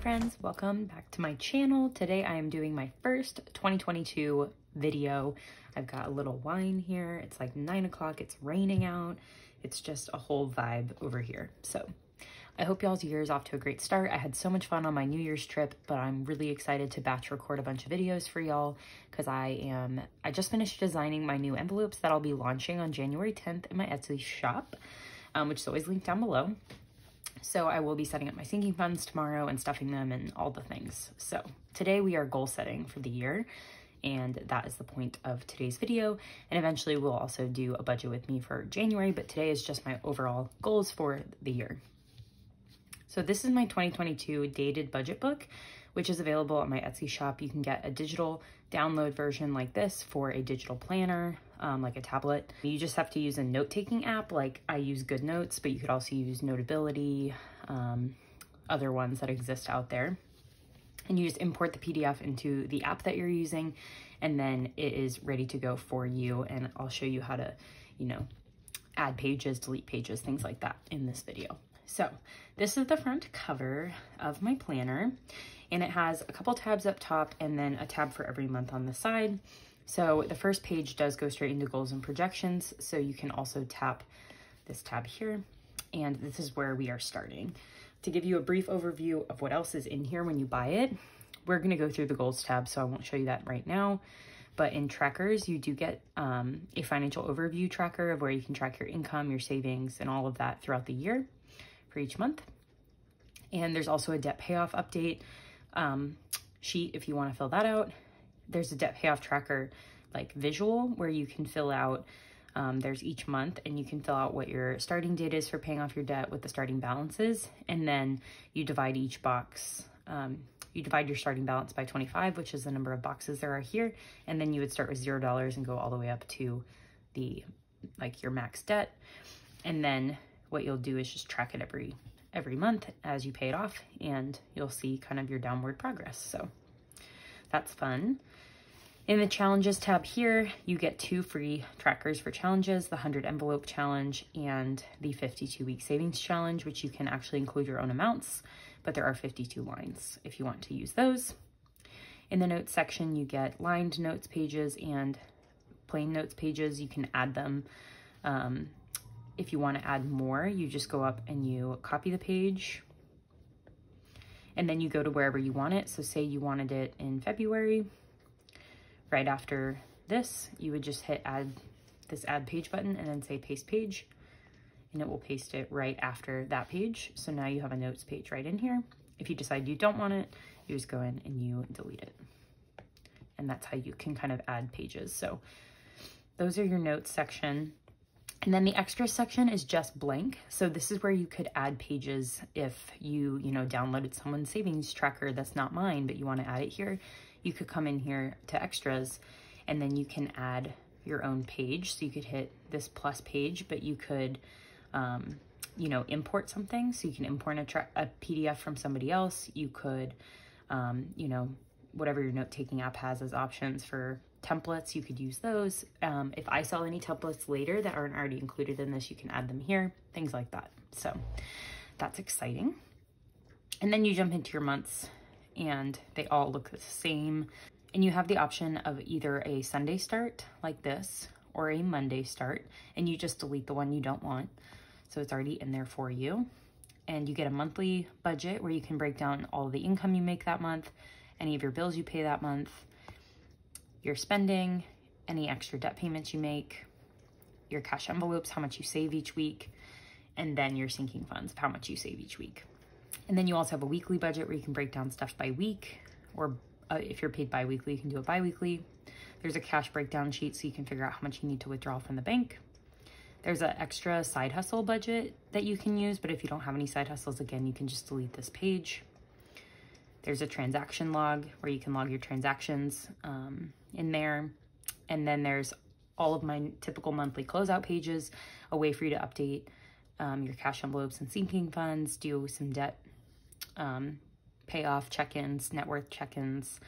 friends, welcome back to my channel. Today I am doing my first 2022 video. I've got a little wine here. It's like 9 o'clock, it's raining out. It's just a whole vibe over here. So I hope y'all's year is off to a great start. I had so much fun on my New Year's trip, but I'm really excited to batch record a bunch of videos for y'all because I just finished designing my new envelopes that I'll be launching on January 10th in my Etsy shop, which is always linked down below. So I will be setting up my sinking funds tomorrow and stuffing them and all the things. So today we are goal setting for the year, and that is the point of today's video. And eventually we'll also do a budget with me for January, but today is just my overall goals for the year. So this is my 2022 dated budget book, which is available on my Etsy shop. You can get a digital download version like this for a digital planner, like a tablet. You just have to use a note-taking app, like I use GoodNotes, but you could also use Notability, other ones that exist out there. And you just import the PDF into the app that you're using, and then it is ready to go for you. And I'll show you how to, add pages, delete pages, things like that in this video. So this is the front cover of my planner, and it has a couple tabs up top and then a tab for every month on the side. So the first page does go straight into goals and projections. So you can also tap this tab here, and this is where we are starting. To give you a brief overview of what else is in here when you buy it, we're gonna go through the goals tab, so I won't show you that right now. But in trackers, you do get a financial overview tracker of where you can track your income, your savings, and all of that throughout the year for each month. And there's also a debt payoff update sheet if you want to fill that out. There's a debt payoff tracker like visual where you can fill out, there's each month, and you can fill out what your starting date is for paying off your debt, what the starting balance is, and then you divide each box. You divide your starting balance by 25, which is the number of boxes there are here, and then you would start with $0 and go all the way up to the your max debt. And then what you'll do is just track it every month as you pay it off, and you'll see kind of your downward progress. So that's fun. In the challenges tab here, you get 2 free trackers for challenges, the 100 envelope challenge and the 52-week savings challenge, which you can actually include your own amounts, but there are 52 lines if you want to use those. In the notes section, you get lined notes pages and plain notes pages. You can add them. If you want to add more, you just go up and you copy the page, and then you go to wherever you want it. So say you wanted it in February, right after this, you would just hit this add page button and then say paste page, and it will paste it right after that page. So now you have a notes page right in here. If you decide you don't want it, you just go in and you delete it. And that's how you can kind of add pages. So those are your notes section. And then the extra section is just blank. So this is where you could add pages if you, downloaded someone's savings tracker that's not mine, but you want to add it here. You could come in here to extras, and then you can add your own page. So you could hit this plus page, but you could, import something. So you can import a PDF from somebody else. You could, whatever your note-taking app has as options for templates, you could use those. If I sell any templates later that aren't already included in this, you can add them here, things like that. So that's exciting. And then you jump into your months, and they all look the same. And you have the option of either a Sunday start like this or a Monday start, and you just delete the one you don't want. So it's already in there for you. And you get a monthly budget where you can break down all the income you make that month, any of your bills you pay that month, your spending, any extra debt payments you make, your cash envelopes, how much you save each week, and then your sinking funds, how much you save each week. And then you also have a weekly budget where you can break down stuff by week, or if you're paid bi-weekly, you can do it bi-weekly. There's a cash breakdown sheet so you can figure out how much you need to withdraw from the bank. There's an extra side hustle budget that you can use, but if you don't have any side hustles, again, you can just delete this page. There's a transaction log where you can log your transactions in there. And then there's all of my typical monthly closeout pages, a way for you to update your cash envelopes and sinking funds, do some debt payoff check-ins, net worth check-ins,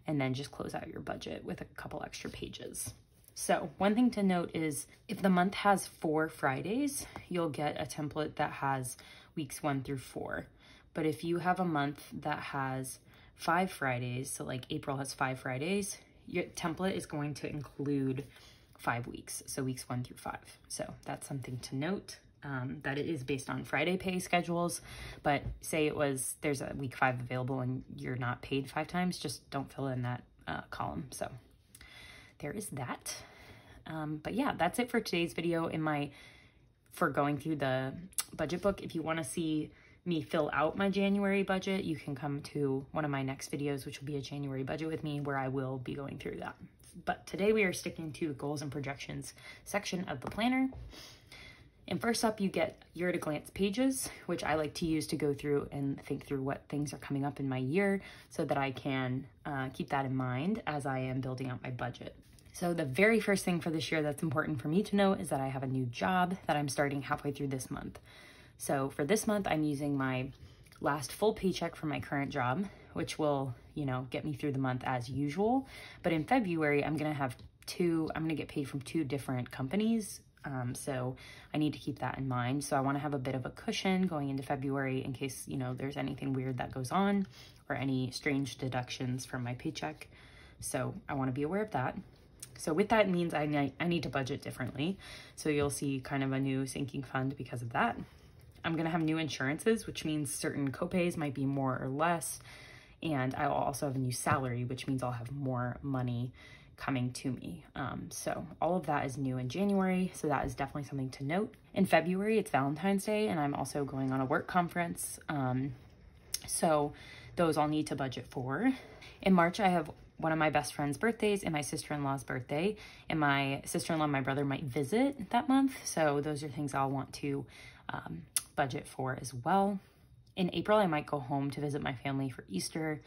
and then just close out your budget with a couple extra pages. So one thing to note is if the month has 4 Fridays, you'll get a template that has weeks 1 through 4. But if you have a month that has 5 Fridays, so like April has 5 Fridays, your template is going to include 5 weeks, so weeks 1 through 5. So that's something to note, that it is based on Friday pay schedules. But say there's a week 5 available and you're not paid 5 times, just don't fill in that column. So there is that. But yeah, that's it for today's video. For going through the budget book, if you want to see me fill out my January budget, you can come to one of my next videos, which will be a January budget with me, where I will be going through that. But today we are sticking to the goals and projections section of the planner. And first up, you get year at a glance pages, which I like to use to go through and think through what things are coming up in my year so that I can keep that in mind as I am building out my budget. So the very first thing for this year that's important for me to know is that I have a new job that I'm starting halfway through this month. So for this month, I'm using my last full paycheck from my current job, which will, get me through the month as usual. But in February, I'm going to get paid from 2 different companies. So I need to keep that in mind. So I want to have a bit of a cushion going into February in case, there's anything weird that goes on or any strange deductions from my paycheck. So I want to be aware of that. So with that means I need to budget differently. So you'll see kind of a new sinking fund because of that. I'm going to have new insurances, which means certain copays might be more or less. And I will also have a new salary, which means I'll have more money coming to me. So all of that is new in January. So that is definitely something to note. In February, it's Valentine's Day, and I'm also going on a work conference. So those I'll need to budget for. In March, I have one of my best friend's birthdays and my sister-in-law's birthday, and my sister-in-law and my brother might visit that month. So those are things I'll want to budget for as well. In April, I might go home to visit my family for Easter,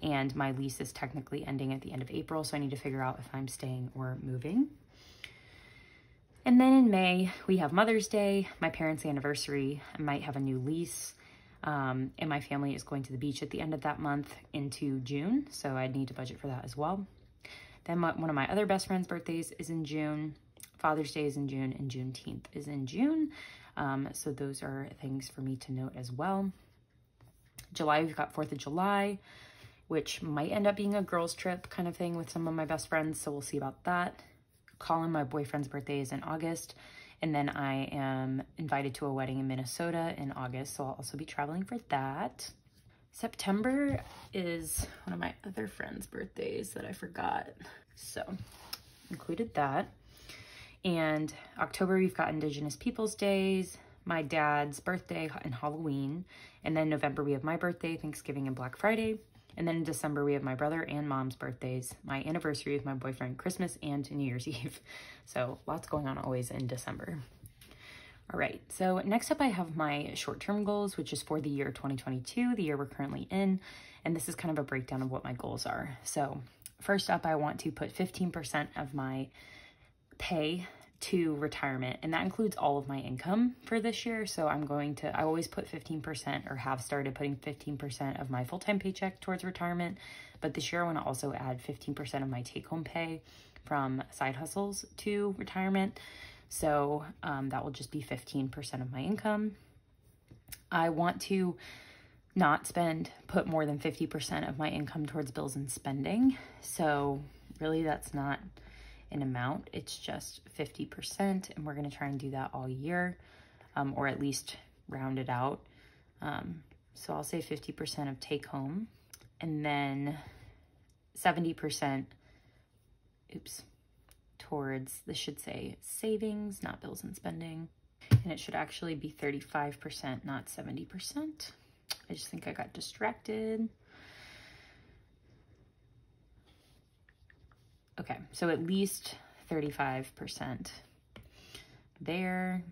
and my lease is technically ending at the end of April, so I need to figure out if I'm staying or moving. And then in May, we have Mother's Day, my parents' anniversary. I might have a new lease. And my family is going to the beach at the end of that month into June, so I need to budget for that as well. Then one of my other best friend's birthdays is in June, Father's Day is in June, and Juneteenth is in June. So those are things for me to note as well. July, we've got 4th of July, which might end up being a girls' trip kind of thing with some of my best friends, so we'll see about that. Colin, my boyfriend's birthday, is in August. And then I am invited to a wedding in Minnesota in August, so I'll also be traveling for that. September is one of my other friends' birthdays that I forgot, so included that. And October, we've got Indigenous Peoples Days, my dad's birthday, and Halloween. And then November, we have my birthday, Thanksgiving, and Black Friday. And then in December, we have my brother and mom's birthdays, my anniversary with my boyfriend, Christmas, and New Year's Eve. So lots going on always in December. All right, so next up I have my short-term goals, which is for the year 2022, the year we're currently in. And this is kind of a breakdown of what my goals are. So first up, I want to put 15% of my pay to retirement, and that includes all of my income for this year. So I always put 15% or have started putting 15% of my full-time paycheck towards retirement. But this year I want to also add 15% of my take-home pay from side hustles to retirement. So that will just be 15% of my income. I want to not put more than 50% of my income towards bills and spending. So really that's not an amount, it's just 50%, and we're going to try and do that all year, or at least round it out. So I'll say 50% of take home, and then 70%, towards, this should say savings, not bills and spending, and it should actually be 35%, not 70%. I just think I got distracted. Okay, so at least 35% there.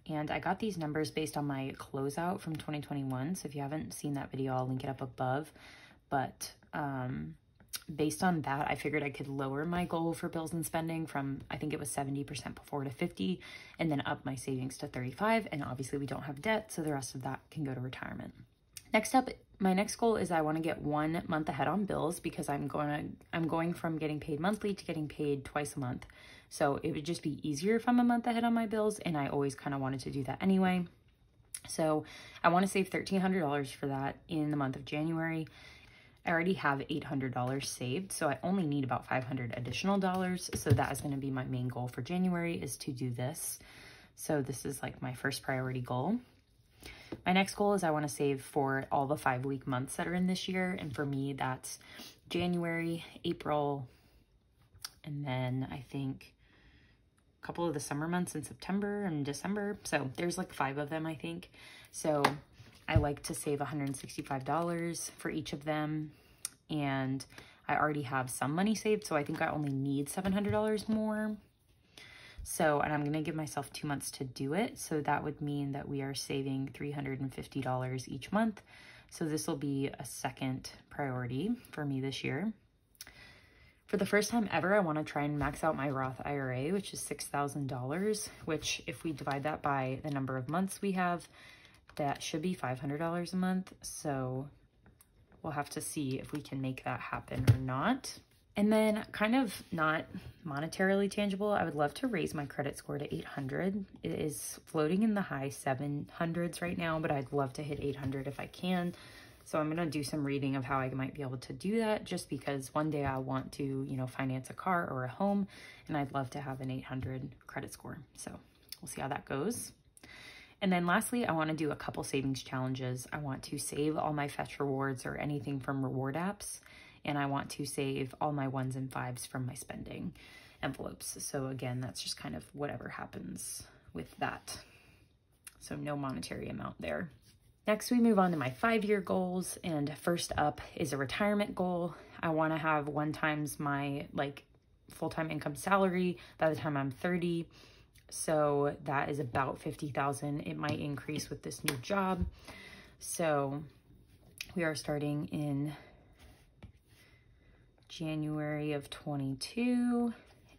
And I got these numbers based on my closeout from 2021. So if you haven't seen that video, I'll link it up above. But based on that, I figured I could lower my goal for bills and spending from, I think it was 70% before, to 50, and then up my savings to 35. And obviously we don't have debt, so the rest of that can go to retirement. Next up, my next goal is I want to get 1 month ahead on bills, because I'm going from getting paid monthly to getting paid twice a month So it would just be easier if I'm a month ahead on my bills, and I always kind of wanted to do that anyway. So I want to save $1,300 for that in the month of January. I already have $800 saved, so I only need about $500 additional dollars. So that is going to be my main goal for January, is to do this. So this is like my first priority goal. My next goal is I want to save for all the 5-week months that are in this year. And for me, that's January, April, and then I think a couple of the summer months in September and December. So there's like 5 of them, I think. So I like to save $165 for each of them. And I already have some money saved, so I think I only need $700 more. So, and I'm going to give myself 2 months to do it. So that would mean that we are saving $350 each month. So this will be a second priority for me this year. For the first time ever, I want to try and max out my Roth IRA, which is $6,000, which if we divide that by the number of months we have, that should be $500 a month. So we'll have to see if we can make that happen or not. And then kind of not monetarily tangible, I would love to raise my credit score to 800. It is floating in the high 700s right now, but I'd love to hit 800 if I can. So I'm going to do some reading of how I might be able to do that, just because one day I want to, you know, finance a car or a home, and I'd love to have an 800 credit score. So we'll see how that goes. And then lastly, I want to do a couple savings challenges. I want to save all my Fetch rewards or anything from reward apps. And I want to save all my 1s and 5s from my spending envelopes. So again, that's just kind of whatever happens with that. So no monetary amount there. Next, we move on to my 5-year goals. And first up is a retirement goal. I want to have 1 times my full-time income salary by the time I'm 30. So that is about $50,000. It might increase with this new job. So we are starting in January of 22,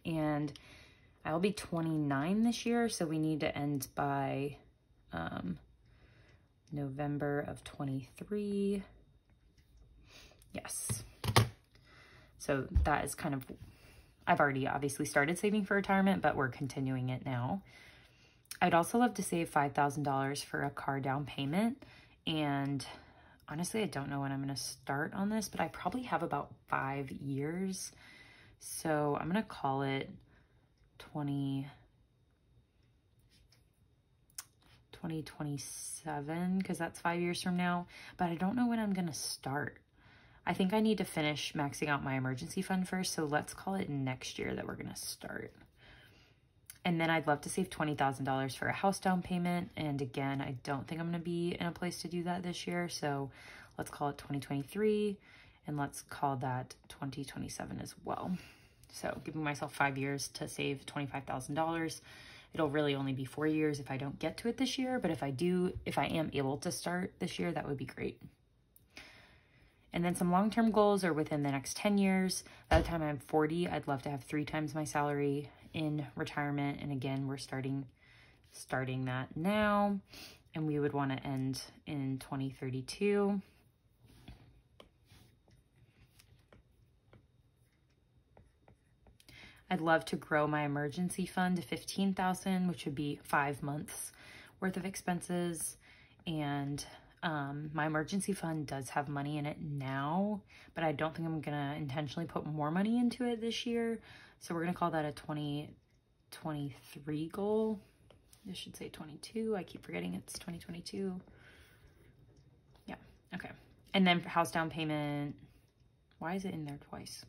and I'll be 29 this year, so we need to end by November of 23. Yes. So that is kind of, I've already obviously started saving for retirement, but we're continuing it now. I'd also love to save $5,000 for a car down payment, and honestly, I don't know when I'm going to start on this, but I probably have about 5 years. So I'm going to call it 2027, because that's 5 years from now. But I don't know when I'm going to start. I think I need to finish maxing out my emergency fund first. So let's call it next year that we're going to start. And then I'd love to save $20,000 for a house down payment. And again, I don't think I'm going to be in a place to do that this year. So let's call it 2023, and let's call that 2027 as well. So giving myself 5 years to save $25,000. It'll really only be 4 years if I don't get to it this year. But if I am able to start this year, that would be great. And then some long-term goals are within the next 10 years. By the time I'm 40, I'd love to have 3 times my salary in retirement. And again, we're starting that now, and we would want to end in 2032. I'd love to grow my emergency fund to $15,000, which would be 5 months worth of expenses. And my emergency fund does have money in it now, but I don't think I'm gonna intentionally put more money into it this year. So we're gonna call that a 2023 goal. This should say 22. I keep forgetting it's 2022. Yeah, okay. And then for house down payment, why is it in there twice?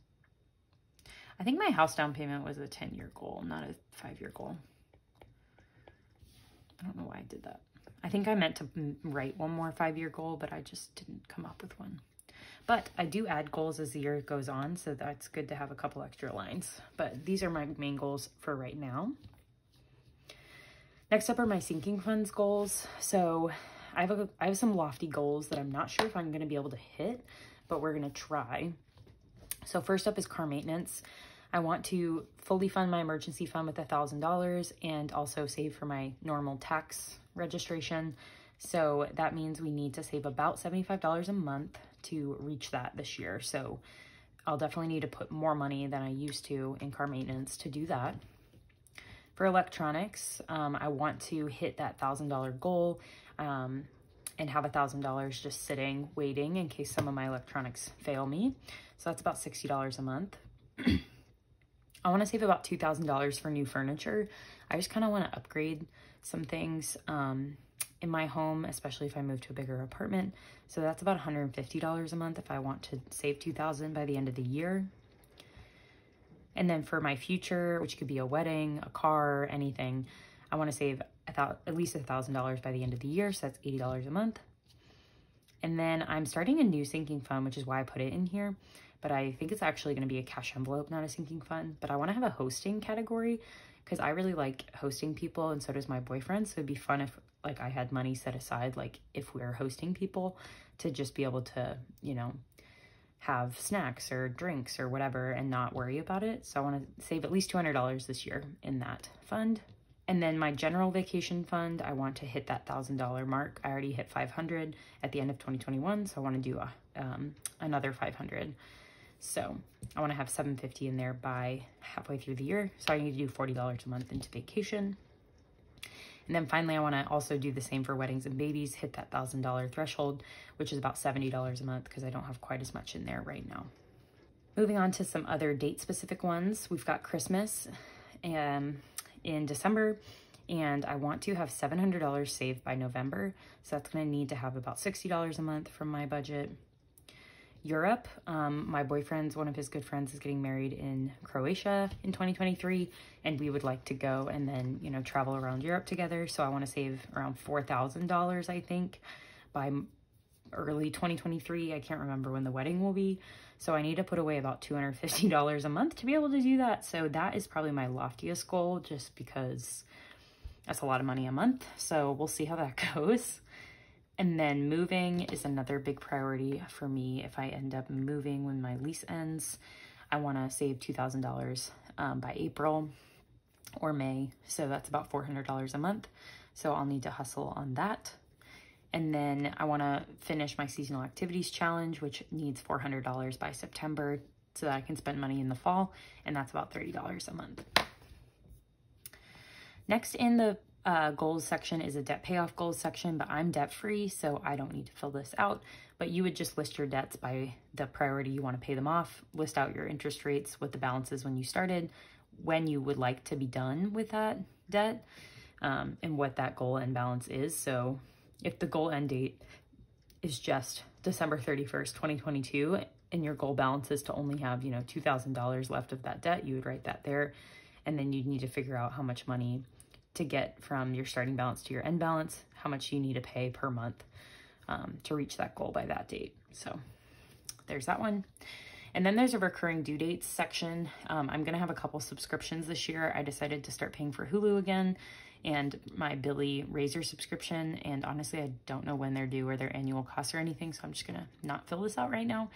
I think my house down payment was a 10-year goal, not a 5-year goal. I don't know why I did that. I think I meant to write one more 5-year goal, but I just didn't come up with one. But I do add goals as the year goes on, so that's good to have a couple extra lines. But these are my main goals for right now. Next up are my sinking funds goals. So I have some lofty goals that I'm not sure if I'm going to be able to hit, but we're going to try. So first up is car maintenance. I want to fully fund my emergency fund with $1,000 and also save for my normal tax registration. So that means we need to save about $75 a month to reach that this year. So I'll definitely need to put more money than I used to in car maintenance to do that. For electronics, I want to hit that $1,000 goal and have $1,000 just sitting, waiting in case some of my electronics fail me. So that's about $60 a month. I want to save about $2,000 for new furniture. I just kind of want to upgrade some things in my home, especially if I move to a bigger apartment. So that's about $150 a month if I want to save $2,000 by the end of the year. And then for my future, which could be a wedding, a car, anything, I want to save at least $1,000 by the end of the year. So that's $80 a month. And then I'm starting a new sinking fund, which is why I put it in here. But I think it's actually going to be a cash envelope, not a sinking fund. But I want to have a hosting category because I really like hosting people, and so does my boyfriend. So it'd be fun if like I had money set aside, like if we're hosting people, to just be able to, you know, have snacks or drinks or whatever and not worry about it. So I want to save at least $200 this year in that fund. And then my general vacation fund, I want to hit that $1,000 mark. I already hit 500 at the end of 2021, so I want to do another 500. So I want to have 750 in there by halfway through the year. So I need to do $40 a month into vacation. And then finally, I want to also do the same for weddings and babies, hit that $1,000 threshold, which is about $70 a month because I don't have quite as much in there right now. Moving on to some other date-specific ones. We've got Christmas in December, and I want to have $700 saved by November. So that's going to need to have about $60 a month from my budget. Europe, my boyfriend's, one of his good friends is getting married in Croatia in 2023, and we would like to go and then, you know, travel around Europe together. So I want to save around $4,000, I think, by early 2023. I can't remember when the wedding will be. So I need to put away about $250 a month to be able to do that. So that is probably my loftiest goal, just because that's a lot of money a month. So we'll see how that goes. And then moving is another big priority for me. If I end up moving when my lease ends, I want to save $2,000 by April or May. So that's about $400 a month. So I'll need to hustle on that. And then I want to finish my seasonal activities challenge, which needs $400 by September so that I can spend money in the fall. And that's about $30 a month. Next in the goals section is a debt payoff goals section, but I'm debt free, so I don't need to fill this out. But you would just list your debts by the priority you want to pay them off, list out your interest rates, what the balance is when you started, when you would like to be done with that debt, and what that goal end balance is. So if the goal end date is just December 31st, 2022, and your goal balance is to only have, you know, $2,000 left of that debt, you would write that there. And then you'd need to figure out how much money to get from your starting balance to your end balance, how much you need to pay per month to reach that goal by that date. So there's that one. And then there's a recurring due dates section. I'm gonna have a couple subscriptions this year. I decided to start paying for Hulu again and my Billy Razor subscription. And honestly, I don't know when they're due or their annual costs or anything. So I'm just gonna not fill this out right now.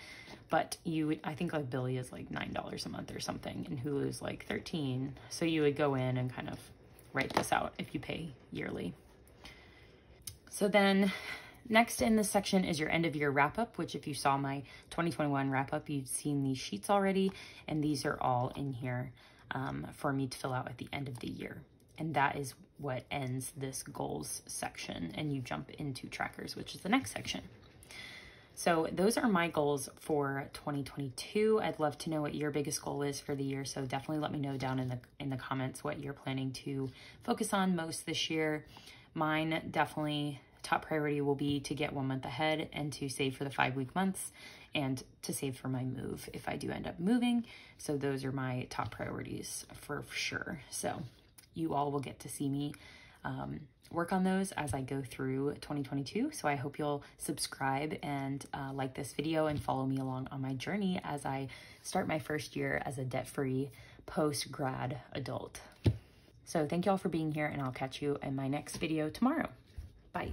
But I think like Billy is like $9 a month or something, and Hulu is like $13. So you would go in and kind of write this out if you pay yearly. So then next in this section is your end of year wrap up, which if you saw my 2021 wrap up, you've seen these sheets already. And these are all in here for me to fill out at the end of the year. And that is what ends this goals section. And you jump into trackers, which is the next section. So those are my goals for 2022. I'd love to know what your biggest goal is for the year. So definitely let me know down in the comments what you're planning to focus on most this year. Mine definitely top priority will be to get 1 month ahead and to save for the 5-week months and to save for my move if I do end up moving. So those are my top priorities for sure. So you all will get to see me work on those as I go through 2022. So I hope you'll subscribe and like this video and follow me along on my journey as I start my first year as a debt-free post-grad adult. So thank you all for being here, and I'll catch you in my next video tomorrow. Bye.